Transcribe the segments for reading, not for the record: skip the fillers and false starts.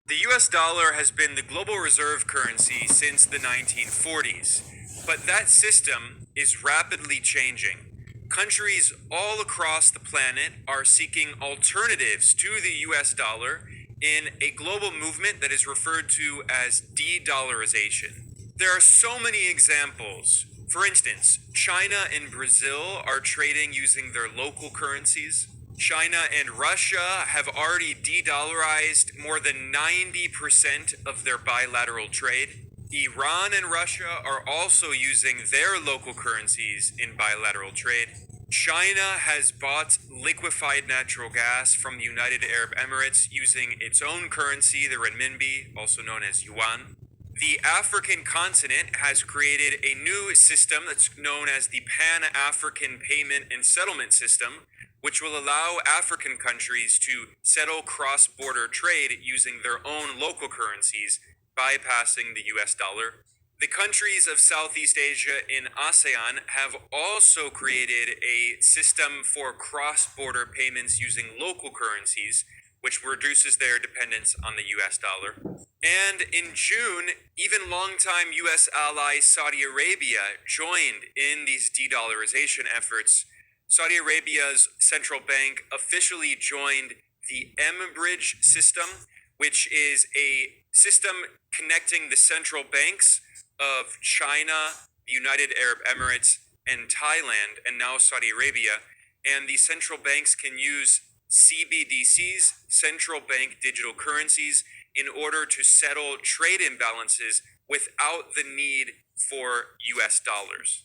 The US dollar has been the global reserve currency since the 1940s, but that system is rapidly changing. Countries all across the planet are seeking alternatives to the US dollar in a global movement that is referred to as de-dollarization. There are so many examples. For instance, China and Brazil are trading using their local currencies. China and Russia have already de-dollarized more than 90% of their bilateral trade. Iran and Russia are also using their local currencies in bilateral trade. China has bought liquefied natural gas from the United Arab Emirates using its own currency, the renminbi, also known as yuan. The African continent has created a new system that's known as the Pan-African Payment and Settlement System, which will allow African countries to settle cross-border trade using their own local currencies, bypassing the US dollar. The countries of Southeast Asia in ASEAN have also created a system for cross-border payments using local currencies, which reduces their dependence on the US dollar. And in June, even longtime US ally Saudi Arabia joined in these de-dollarization efforts. Saudi Arabia's central bank officially joined the M-Bridge system, which is a system connecting the central banks of China, the United Arab Emirates, and Thailand, and now Saudi Arabia. And the central banks can use CBDCs, central bank digital currencies, in order to settle trade imbalances without the need for US dollars.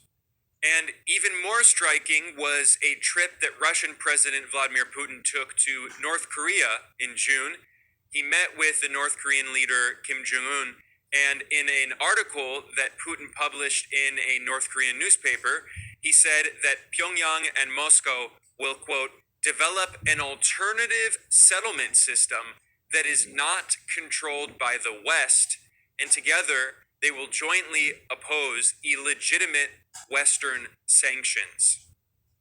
And even more striking was a trip that Russian President Vladimir Putin took to North Korea in June. He met with the North Korean leader Kim Jong-un, and in an article that Putin published in a North Korean newspaper, he said that Pyongyang and Moscow will, quote, develop an alternative settlement system that is not controlled by the West, and together they will jointly oppose illegitimate Western sanctions.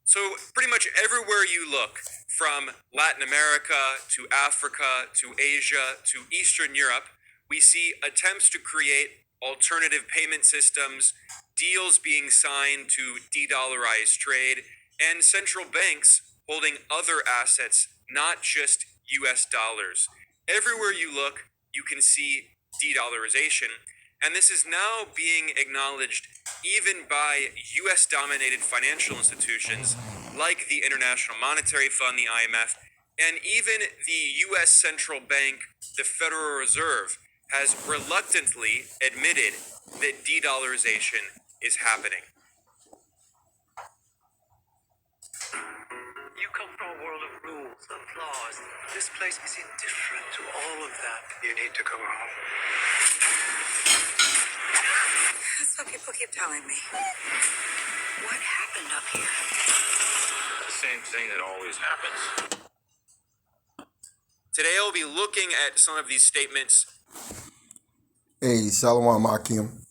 So pretty much everywhere you look, from Latin America to Africa to Asia to Eastern Europe, we see attempts to create alternative payment systems, deals being signed to de-dollarize trade, and central banks holding other assets, not just US dollars. Everywhere you look, you can see de-dollarization. And this is now being acknowledged even by US-dominated financial institutions like the International Monetary Fund, the IMF, and even the US Central Bank, the Federal Reserve, has reluctantly admitted that de-dollarization is happening. You come from a world of rules, of laws. This place is indifferent to all of that. You need to go home. That's what people keep telling me. What happened up here? The same thing that always happens. Today I'll be looking at some of these statements. Hey, Salawam Akim.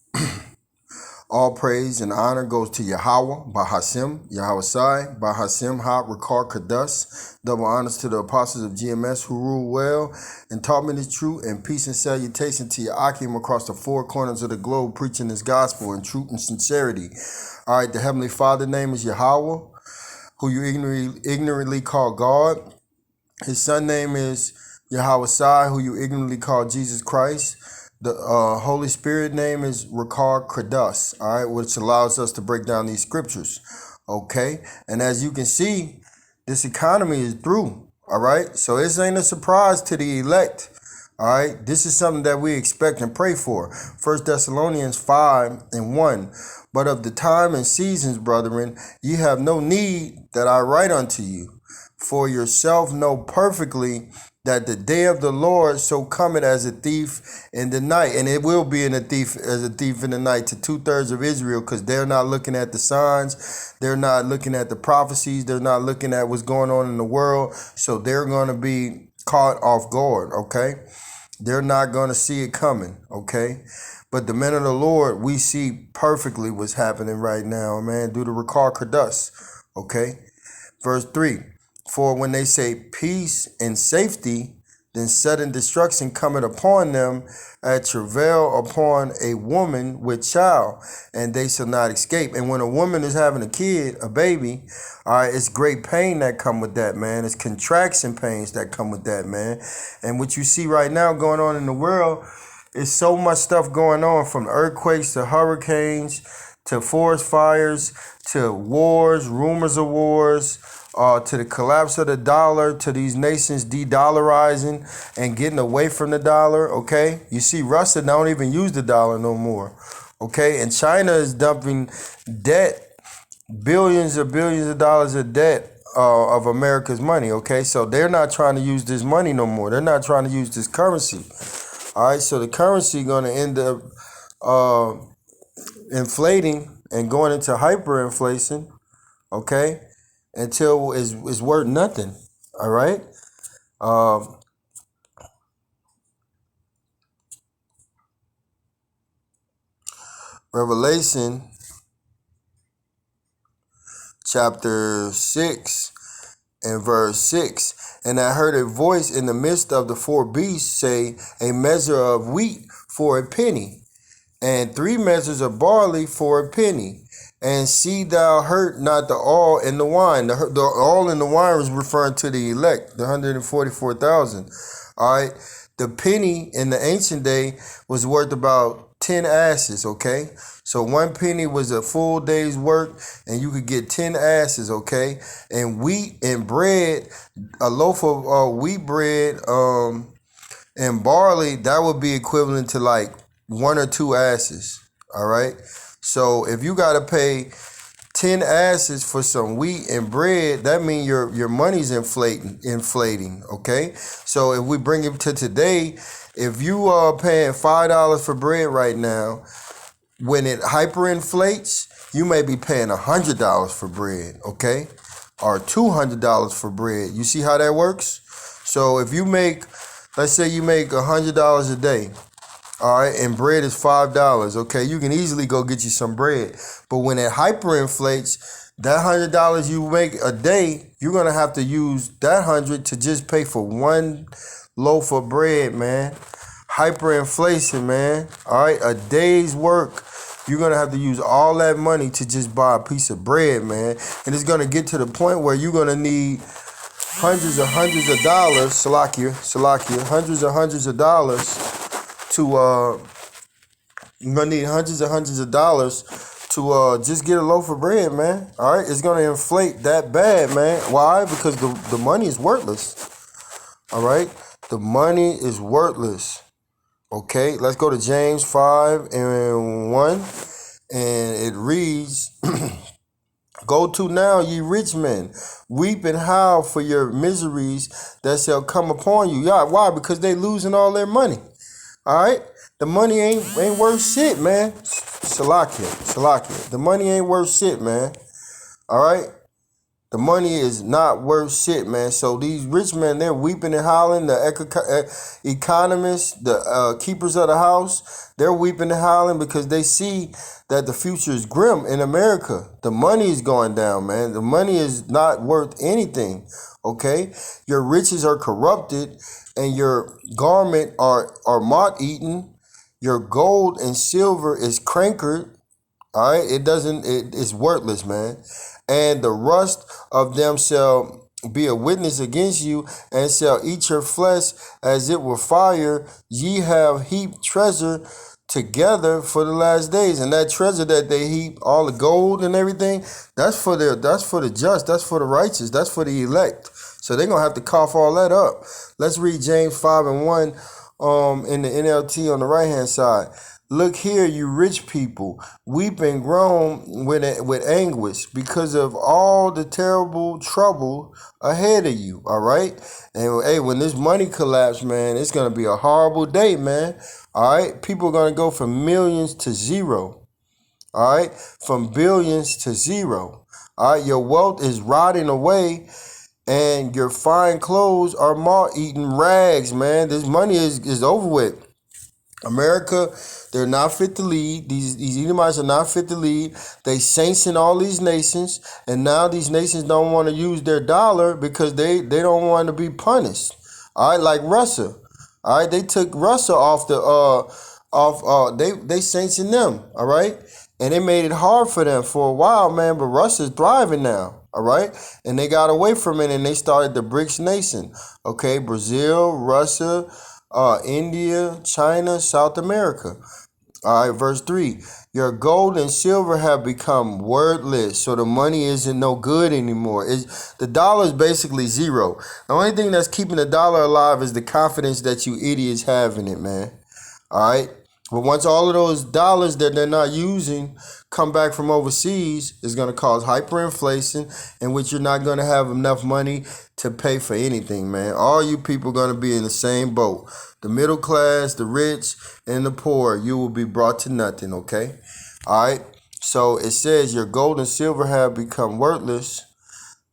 All praise and honor goes to Yahweh, Bahashem, Yahweh Sai, Bahashem, Ha, Rakar, Kadas. Double honors to the apostles of GMS who rule well and taught me the truth, and peace and salutation to Akim across the four corners of the globe, preaching this gospel in truth and sincerity. All right, the Heavenly Father name is Yahweh, who you ignorantly call God. His son name is Yahweh Sai, who you ignorantly call Jesus Christ. The Holy Spirit name is Rakar Kradas, all right, which allows us to break down these scriptures, okay? And as you can see, this economy is through, all right? So this ain't a surprise to the elect, all right? This is something that we expect and pray for. 1 Thessalonians 5:1. But of the time and seasons, brethren, ye have no need that I write unto you. For yourself know perfectly that the day of the Lord so cometh as a thief in the night. And it will be as a thief in the night to 2/3 of Israel, because they're not looking at the signs. They're not looking at the prophecies. They're not looking at what's going on in the world. So they're going to be caught off guard, okay? They're not going to see it coming, okay? But the men of the Lord, we see perfectly what's happening right now, man, due to Rakar Kadas, okay? Verse 3. For when they say peace and safety, then sudden destruction cometh upon them, as travail upon a woman with child, and they shall not escape. And when a woman is having a kid, a baby, all right, it's great pain that come with that, man. It's contraction pains that come with that, man. And what you see right now going on in the world is so much stuff going on, from earthquakes to hurricanes to forest fires to wars, rumors of wars, to the collapse of the dollar, to these nations de-dollarizing and getting away from the dollar, okay? You see Russia don't even use the dollar no more, okay? And China is dumping debt, billions of dollars of debt of America's money, okay? So they're not trying to use this money no more. They're not trying to use this currency, all right? So the currency going to end up inflating and going into hyperinflation, okay, until it's worth nothing, all right? Revelation chapter 6 and verse 6. And I heard a voice in the midst of the four beasts say, a measure of wheat for a penny, and 3 measures of barley for a penny. And see thou hurt not the oil in the wine. The oil in the wine was referring to the elect, the 144,000. All right. The penny in the ancient day was worth about 10 asses, okay? So 1 penny was a full day's work, and you could get 10 asses, okay? And wheat and bread, a loaf of wheat bread and barley, that would be equivalent to like 1 or 2 asses, all right? So if you got to pay 10 asses for some wheat and bread, that means your money's inflating, okay? So if we bring it to today, if you are paying $5 for bread right now, when it hyperinflates, you may be paying $100 for bread, okay? Or $200 for bread. You see how that works? So if you make, let's say you make $100 a day, all right, and bread is $5, okay? You can easily go get you some bread. But when it hyperinflates, that $100 you make a day, you're going to have to use that 100 to just pay for 1 loaf of bread, man. Hyperinflation, man. All right, a day's work. You're going to have to use all that money to just buy a piece of bread, man. And it's going to get to the point where you're going to need hundreds of dollars, Salakia, hundreds of dollars to, you're going to need hundreds of dollars to just get a loaf of bread, man. All right, it's going to inflate that bad, man. Why? Because the money is worthless. All right, the money is worthless. Okay, let's go to James 5 and 1, and it reads, go to now, ye rich men, weep and howl for your miseries that shall come upon you. Yeah, why? Because they losing all their money. All right, the money ain't worth shit, man. Salakia. The money ain't worth shit, man. All right. The money is not worth shit, man. So these rich men, they're weeping and howling. The economists, the keepers of the house, they're weeping and howling because they see that the future is grim in America. The money is going down, man. The money is not worth anything, okay? Your riches are corrupted and your garment are moth-eaten. Your gold and silver is cankered. All right, it's worthless, man. And the rust of them shall be a witness against you, and shall eat your flesh as it were fire. Ye have heaped treasure together for the last days. And that treasure that they heap, all the gold and everything, that's for the just, that's for the righteous, that's for the elect. So they're gonna have to cough all that up. Let's read James 5 and 1 in the NLT on the right hand side. Look here, you rich people, weep and groan with anguish because of all the terrible trouble ahead of you, all right? And, hey, when this money collapse, man, it's going to be a horrible day, man, all right? People are going to go from millions to zero, all right? From billions to zero, all right? Your wealth is rotting away, and your fine clothes are moth-eaten rags, man. This money is over with. America, they're not fit to lead. These Edomites are not fit to lead. They sanction all these nations, and now these nations don't want to use their dollar because they don't want to be punished. All right, like Russia. All right, they took Russia off the they sanctioned them. All right, and it made it hard for them for a while, man. But Russia's thriving now. All right, and they got away from it and they started the BRICS nation. Okay, Brazil, Russia, India, China, South America. All right, verse 3. Your gold and silver have become worthless, so the money isn't no good anymore. The dollar is basically zero. The only thing that's keeping the dollar alive is the confidence that you idiots have in it, man. All right. But once all of those dollars that they're not using come back from overseas, it's going to cause hyperinflation, in which you're not going to have enough money to pay for anything, man. All you people are going to be in the same boat. The middle class, the rich, and the poor, you will be brought to nothing, okay? All right. So it says your gold and silver have become worthless.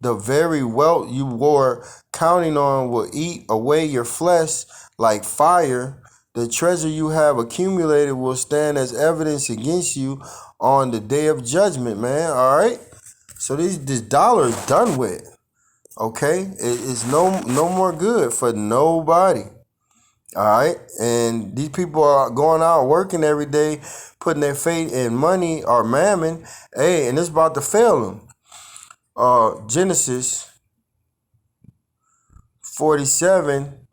The very wealth you were counting on will eat away your flesh like fire. The treasure you have accumulated will stand as evidence against you on the day of judgment, man. All right. So this dollar is done with. Okay, it's no more good for nobody. All right, and these people are going out working every day, putting their faith in money or mammon. Hey, and it's about to fail them. Genesis 47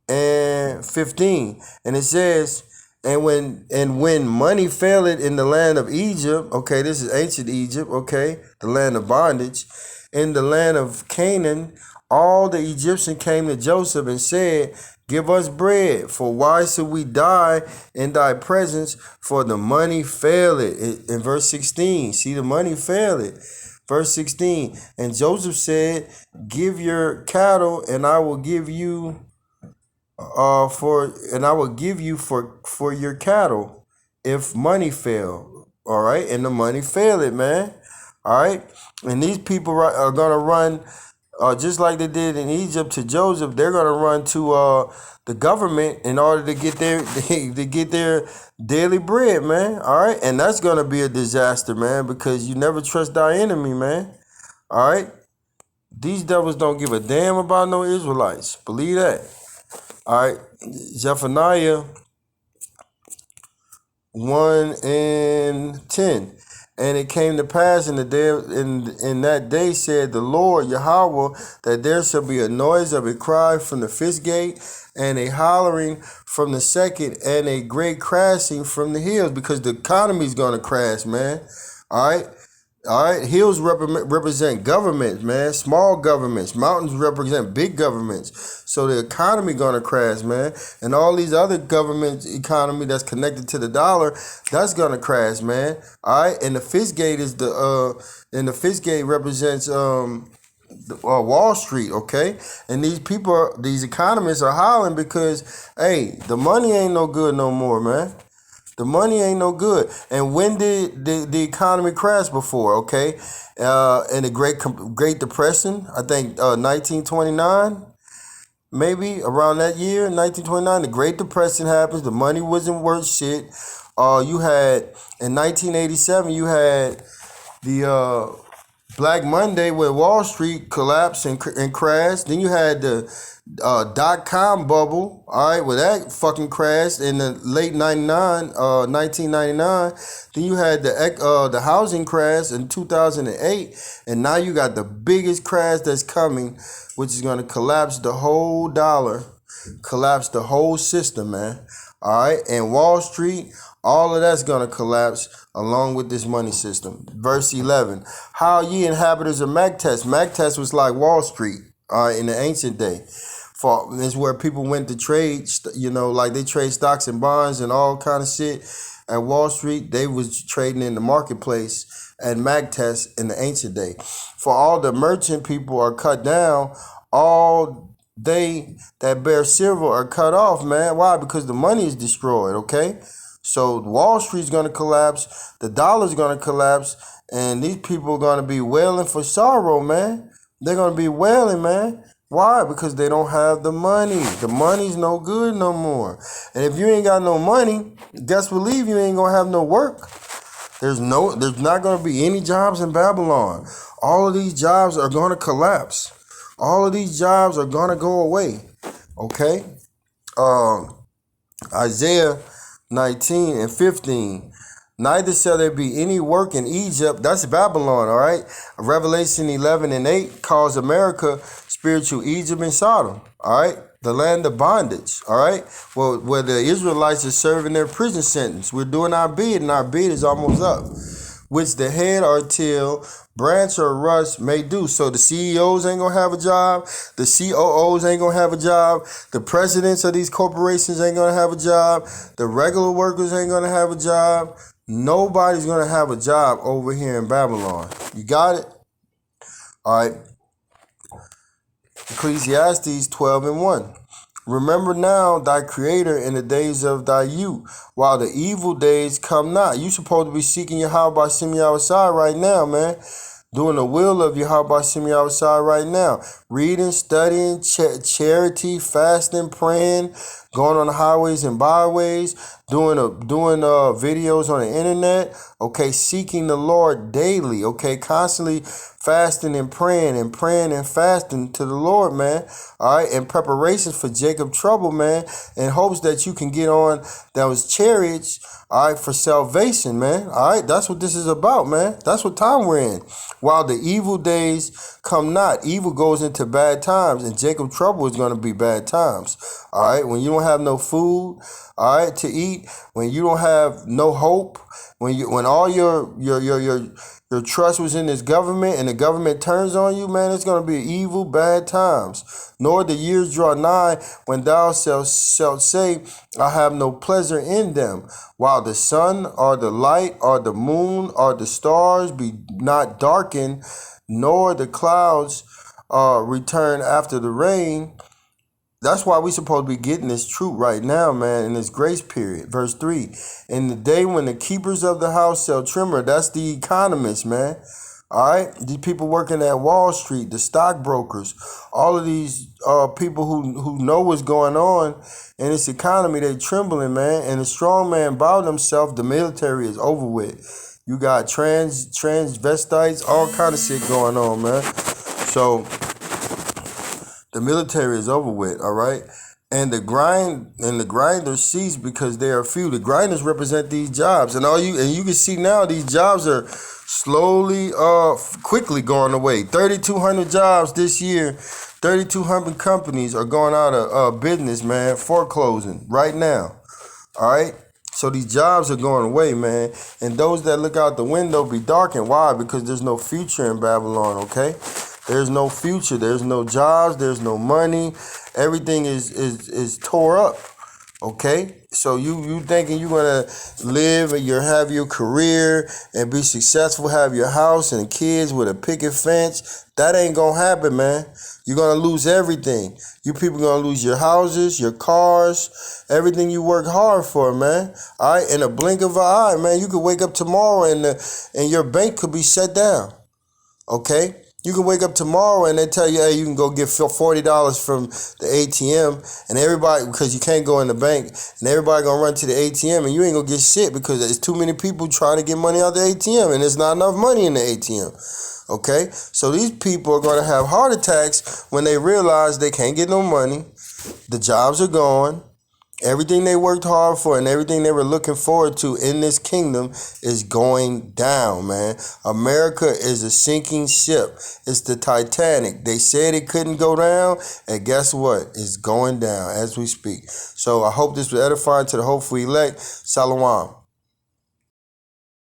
and 15, and it says, and when money failed in the land of Egypt, okay, this is ancient Egypt, okay, the land of bondage, in the land of Canaan, all the Egyptians came to Joseph and said, give us bread, for why should we die in thy presence? For the money failed. In verse 16, see, the money failed. Verse 16, and Joseph said, give your cattle, and I will give you for your cattle if money fail. All right, and the money failed, man. All right, and these people are gonna run just like they did in Egypt to Joseph. They're gonna run to the government in order to get their daily bread, man. All right, and that's gonna be a disaster, man, because you never trust thy enemy, man. All right, these devils don't give a damn about no Israelites. Believe that. All right, Zephaniah 1 and 10. And it came to pass in that day, said the Lord Yahweh, that there shall be a noise of a cry from the first gate, and a hollering from the second, and a great crashing from the hills, because the economy is going to crash, man. All right. All right, hills represent governments, man, small governments. Mountains represent big governments. So the economy gonna crash, man, and all these other government economy that's connected to the dollar, that's gonna crash, man. All right, and the fish gate is the fish gate represents Wall Street, okay? And these economists are hollering because, hey, the money ain't no good no more, man. The money ain't no good. And when did the economy crash before, okay? In the Great Depression, I think 1929, maybe around that year, 1929, the Great Depression happens. The money wasn't worth shit. You had, in 1987, you had the Black Monday where Wall Street collapsed and crashed. Then you had the .com bubble, all right, where that fucking crashed in the late 1999. Then you had the housing crash in 2008, and now you got the biggest crash that's coming, which is going to collapse the whole dollar, collapse the whole system, man. All right, and Wall Street, all of that's going to collapse along with this money system. Verse 11, how ye inhabitants of Magtes. Magtes was like Wall Street in the ancient day. It's where people went to trade, like they trade stocks and bonds and all kind of shit. At Wall Street, they was trading in the marketplace at Magtes in the ancient day. For all the merchant people are cut down, all they that bear silver are cut off, man. Why? Because the money is destroyed, okay? So Wall Street's going to collapse, the dollar's going to collapse, and these people are going to be wailing for sorrow, man. They're going to be wailing, man. Why? Because they don't have the money. The money's no good no more. And if you ain't got no money, guess believe you ain't going to have no work. There's not going to be any jobs in Babylon. All of these jobs are going to collapse. All of these jobs are going to go away. Okay? Isaiah 19 and 15. Neither shall there be any work in Egypt. That's Babylon, all right? Revelation 11 and 8 calls America spiritual Egypt and Sodom, all right? The land of bondage, all right? Well, where the Israelites are serving their prison sentence. We're doing our bid, and our bid is almost up. Which the head or tail, branch or rush may do. So the CEOs ain't gonna have a job, the COOs ain't gonna have a job, the presidents of these corporations ain't gonna have a job, the regular workers ain't gonna have a job. Nobody's gonna have a job over here in Babylon. You got it? All right. Ecclesiastes 12 and 1. Remember now thy creator in the days of thy youth, while the evil days come not. You supposed to be seeking Yahweh by Shemi right now, man. Doing the will of Yahweh Shemi right now. Reading, studying, charity, fasting, praying, going on the highways and byways, doing videos on the internet. Okay, seeking the Lord daily. Okay, constantly fasting and praying and fasting to the Lord, man. All right, in preparations for Jacob trouble, man, in hopes that you can get on those chariots. All right, for salvation, man. All right, that's what this is about, man. That's what time we're in. While the evil days come not, evil goes into bad times, and Jacob trouble is going to be bad times. All right, when you don't have no food, all right, to eat, when you don't have no hope, when all your trust was in this government and the government turns on you, man, it's going to be evil, bad times. Nor the years draw nigh when thou shalt say, I have no pleasure in them. While the sun or the light or the moon or the stars be not darkened, nor the clouds return after the rain. That's why we supposed to be getting this truth right now, man, in this grace period. Verse 3, in the day when the keepers of the house shall tremor, that's the economists, man. All right, these people working at Wall Street, the stockbrokers, all of these people who know what's going on in this economy, they trembling, man. And the strong man bow themselves. The military is over with. You got transvestites, all kind of shit going on, man. So the military is over with, all right? And the grinders cease because they are few. The grinders represent these jobs. And you can see now these jobs are slowly, quickly going away. 3,200 jobs this year. 3,200 companies are going out of business, man, foreclosing right now. All right? So these jobs are going away, man. And those that look out the window be darkened. Why? Because there's no future in Babylon, okay? There's no future. There's no jobs. There's no money. Everything is tore up. Okay? So you thinking you're going to live and have your career and be successful, have your house and kids with a picket fence. That ain't going to happen, man. You're going to lose everything. You people going to lose your houses, your cars, everything you work hard for, man. All right? In a blink of an eye, man, you could wake up tomorrow and your bank could be shut down. Okay? You can wake up tomorrow and they tell you, hey, you can go get $40 from the ATM, and everybody, because you can't go in the bank, and everybody gonna run to the ATM, and you ain't gonna get shit because there's too many people trying to get money out the ATM, and there's not enough money in the ATM. Okay? So these people are gonna have heart attacks when they realize they can't get no money, the jobs are gone, everything they worked hard for and everything they were looking forward to in this kingdom is going down, man. America is a sinking ship. It's the Titanic. They said it couldn't go down, and guess what? It's going down as we speak. So I hope this was edifying to the hopeful elect. Shalom.